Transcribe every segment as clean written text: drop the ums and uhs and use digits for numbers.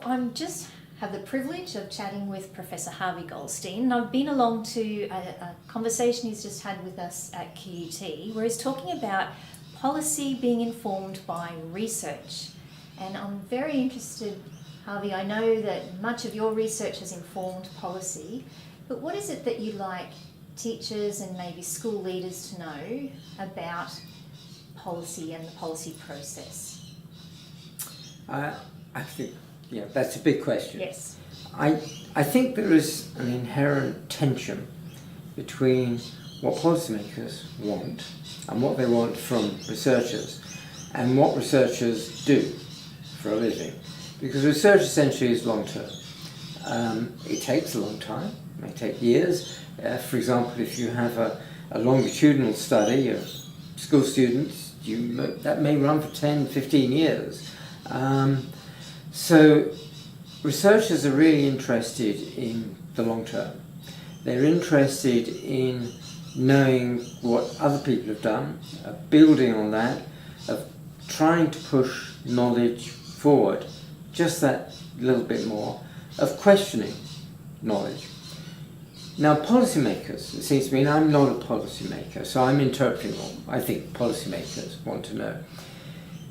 I'm just have the privilege of chatting with Professor Harvey Goldstein. I've been along to a conversation he's just had with us at QUT, where he's talking about policy being informed by research. And I'm very interested, Harvey, I know that much of your research has informed policy, but what is it that you'd like teachers and maybe school leaders to know about policy and the policy process? I think, that's a big question. Yes. I think there is an inherent tension between what policymakers want and what they want from researchers and what researchers do for a living. Because research essentially is long term. It takes a long time, it may take years. For example, if you have a longitudinal study of school students, that may run for 10, 15 years. So researchers are really interested in the long term. They're interested in knowing what other people have done, of building on that, of trying to push knowledge forward just that little bit more, of questioning knowledge. Now, policymakers, it seems to me, and I'm not a policymaker, so I'm interpreting what I think policymakers want to know.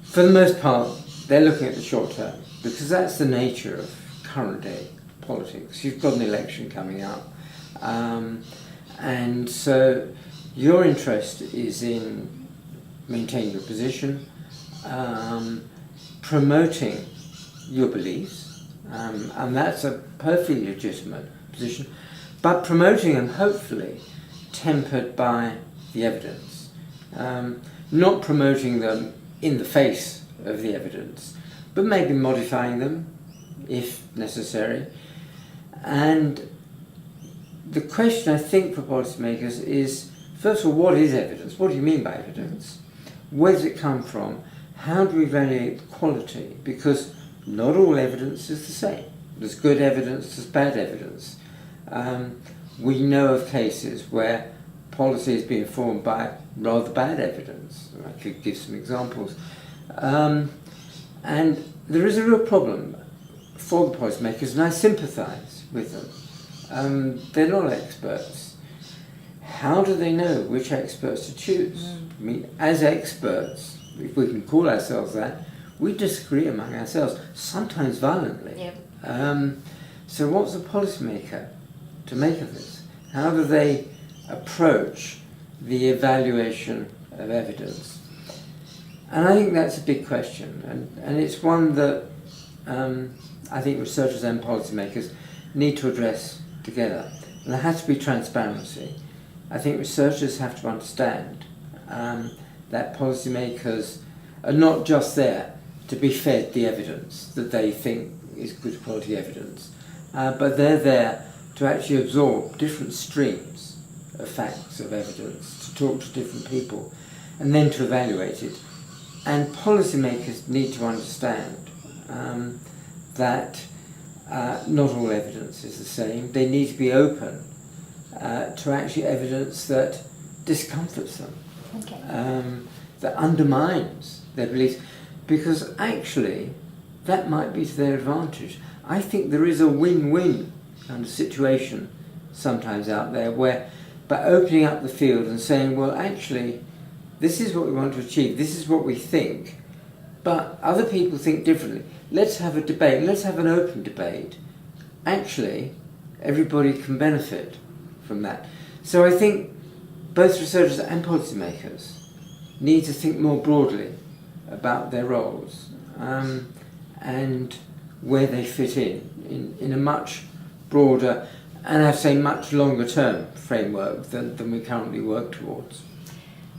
For the most part, they're looking at the short term, because that's the nature of current day politics. You've got an election coming up, and so your interest is in maintaining your position, promoting your beliefs, and that's a perfectly legitimate position, but promoting them hopefully tempered by the evidence, not promoting them in the face of the evidence, but maybe modifying them if necessary. And the question I think for policymakers is, first of all, what is evidence? What do you mean by evidence? Where does it come from? How do we evaluate the quality? Because not all evidence is the same. There's good evidence, there's bad evidence. We know of cases where policy has been informed by rather bad evidence. I could give some examples. And there is a real problem for the policymakers, and I sympathise with them. They're not experts. How do they know which experts to choose? I mean, as experts, if we can call ourselves that, we disagree among ourselves, sometimes violently. Yep. So what's the policymaker to make of this? How do they approach the evaluation of evidence? And I think that's a big question, and it's one that I think researchers and policymakers need to address together. And there has to be transparency. I think researchers have to understand that policymakers are not just there to be fed the evidence that they think is good quality evidence, but they're there to actually absorb different streams of facts, of evidence, to talk to different people, and then to evaluate it. And policymakers need to understand that not all evidence is the same. They need to be open to actually evidence that discomforts them, that undermines their beliefs, because actually that might be to their advantage. I think there is a win-win kind of situation sometimes out there where, by opening up the field and saying, well, actually, this is what we want to achieve, this is what we think, but other people think differently. Let's have a debate, let's have an open debate. Actually, everybody can benefit from that. So I think both researchers and policymakers need to think more broadly about their roles and where they fit in a much broader, and I'd say much longer term framework than we currently work towards.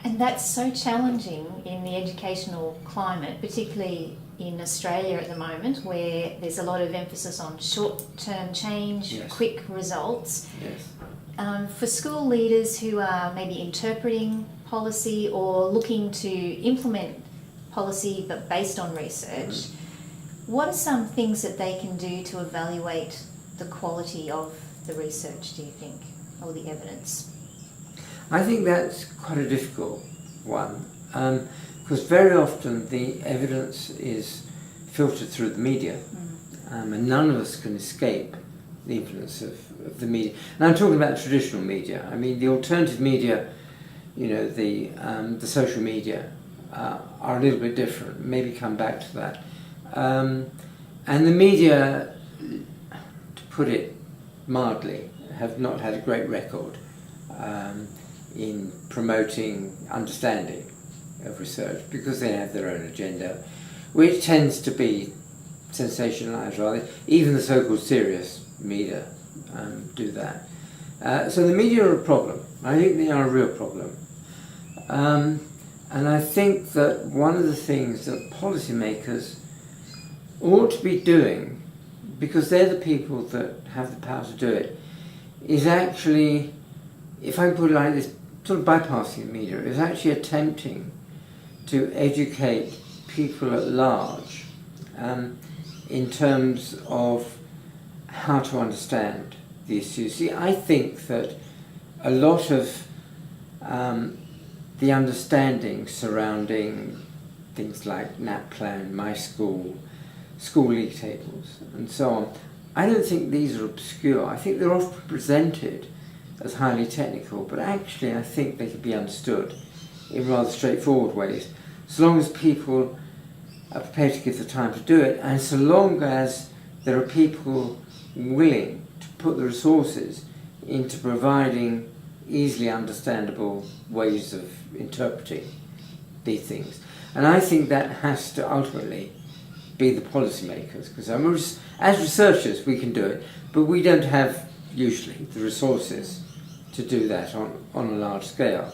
And that's so challenging in the educational climate, particularly in Australia at the moment, where there's a lot of emphasis on short-term change, Yes. quick results. Yes. For school leaders who are maybe interpreting policy or looking to implement policy but based on research, what are some things that they can do to evaluate the quality of the research, do you think, or the evidence? I think that's quite a difficult one, because very often the evidence is filtered through the media, and none of us can escape the influence of the media. And I'm talking about traditional media. I mean, the alternative media, the social media, are a little bit different. Maybe come back to that. And the media, to put it mildly, have not had a great record in promoting understanding of research, because they have their own agenda, which tends to be sensationalized rather. Even the so-called serious media do that. So the media are a problem. I think they are a real problem. And I think that one of the things that policymakers ought to be doing, because they're the people that have the power to do it, is actually, if I can put it like this, sort of bypassing the media, is actually attempting to educate people at large in terms of how to understand the issues. See, I think that a lot of the understanding surrounding things like NAPLAN, My School, school league tables, and so on, I don't think these are obscure. I think they're often presented as highly technical, but actually I think they could be understood in rather straightforward ways, so long as people are prepared to give the time to do it, and so long as there are people willing to put the resources into providing easily understandable ways of interpreting these things. And I think that has to ultimately be the policymakers, because as researchers we can do it, but we don't have usually the resources to do that on a large scale,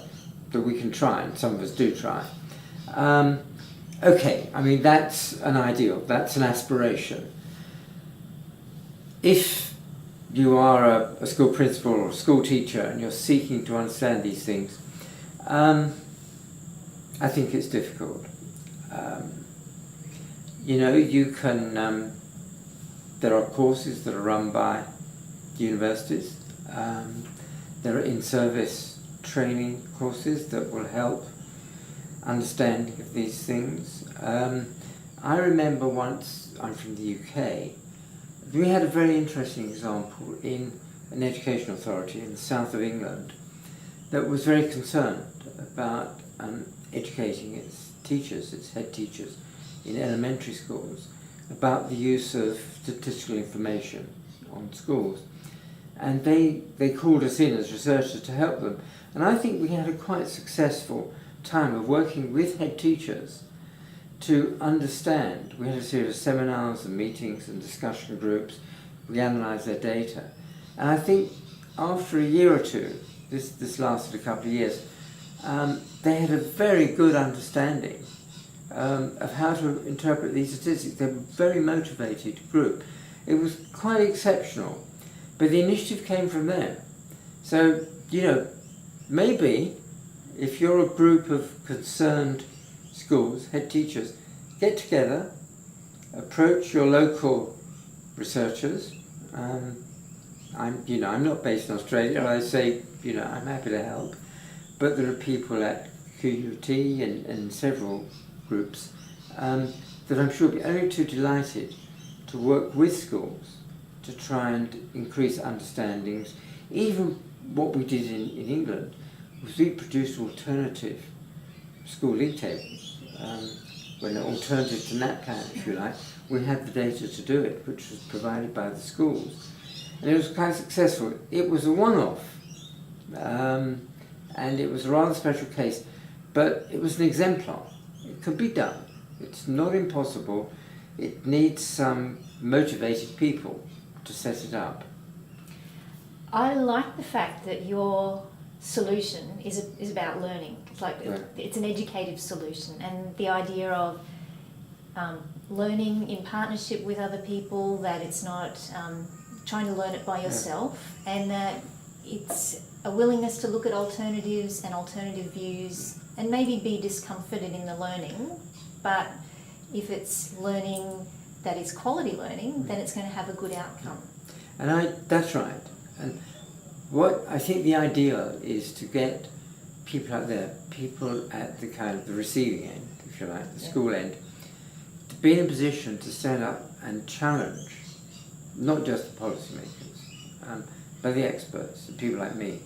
but we can try, and some of us do try. Okay, I mean, that's an ideal, that's an aspiration. If you are a school principal or a school teacher and you're seeking to understand these things, I think it's difficult. You can, there are courses that are run by universities. There are in-service training courses that will help understanding of these things. I remember once, I'm from the UK, we had a very interesting example in an education authority in the south of England that was very concerned about educating its teachers, its head teachers in elementary schools, about the use of statistical information on schools. And they called us in as researchers to help them. And I think we had a quite successful time of working with head teachers to understand. We had a series of seminars and meetings and discussion groups. We analysed their data. And I think after a year or two, this lasted a couple of years, they had a very good understanding of how to interpret these statistics. They were a very motivated group. It was quite exceptional, but the initiative came from them. So, maybe if you're a group of concerned schools, head teachers, get together, approach your local researchers. I'm not based in Australia. I say, I'm happy to help, but there are people at QUT and several groups that I'm sure will be only too delighted to work with schools to try and increase understandings. Even what we did in England was we produced alternative school league tables. When an alternative to NAPLAN, if you like, we had the data to do it, which was provided by the schools. And it was quite successful. It was a one-off, and it was a rather special case, but it was an exemplar. It could be done. It's not impossible. It needs some motivated people to set it up. I like the fact that your solution is about learning. It's like it's an educative solution, and the idea of learning in partnership with other people, that it's not trying to learn it by yourself, and that it's a willingness to look at alternatives and alternative views and maybe be discomforted in the learning, but if it's learning that is quality learning, then it's going to have a good outcome. And that's right. And what I think the ideal is to get people out there, people at the kind of the receiving end, if you like, the school end, to be in a position to stand up and challenge not just the policymakers, but the experts, the people like me.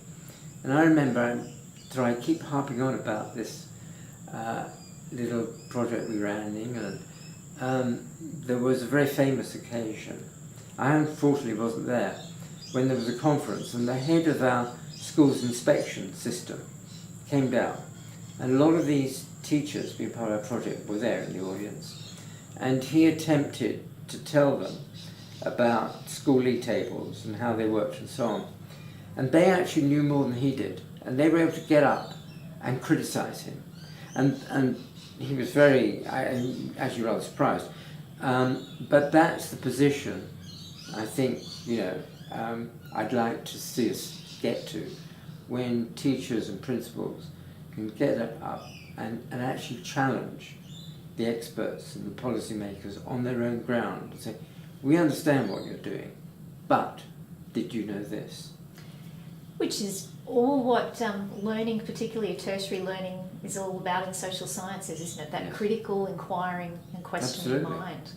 And I remember, so I keep harping on about this little project we ran in England. There was a very famous occasion. I unfortunately wasn't there, when there was a conference and the head of our school's inspection system came down, and a lot of these teachers being part of our project were there in the audience, and he attempted to tell them about school league tables and how they worked and so on, and they actually knew more than he did, and they were able to get up and criticize him, and he was very actually rather surprised, but that's the position I think I'd like to see us get to, when teachers and principals can get up and actually challenge the experts and the policymakers on their own ground and say, we understand what you're doing, but did you know this? Which is all what learning, particularly tertiary learning, is all about in social sciences, isn't it? That Yeah. critical, inquiring and questioning Absolutely. mind.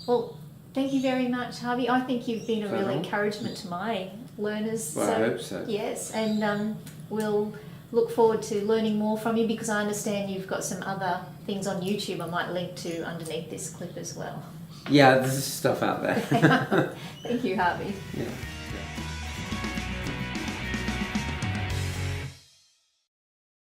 Well, thank you very much, Harvey. I think you've been a So real long. encouragement to my learners. Well, I hope so. Yes, and we'll look forward to learning more from you, because I understand you've got some other things on YouTube I might link to underneath this clip as well. Yeah, there's stuff out there. Thank you, Harvey. Yeah.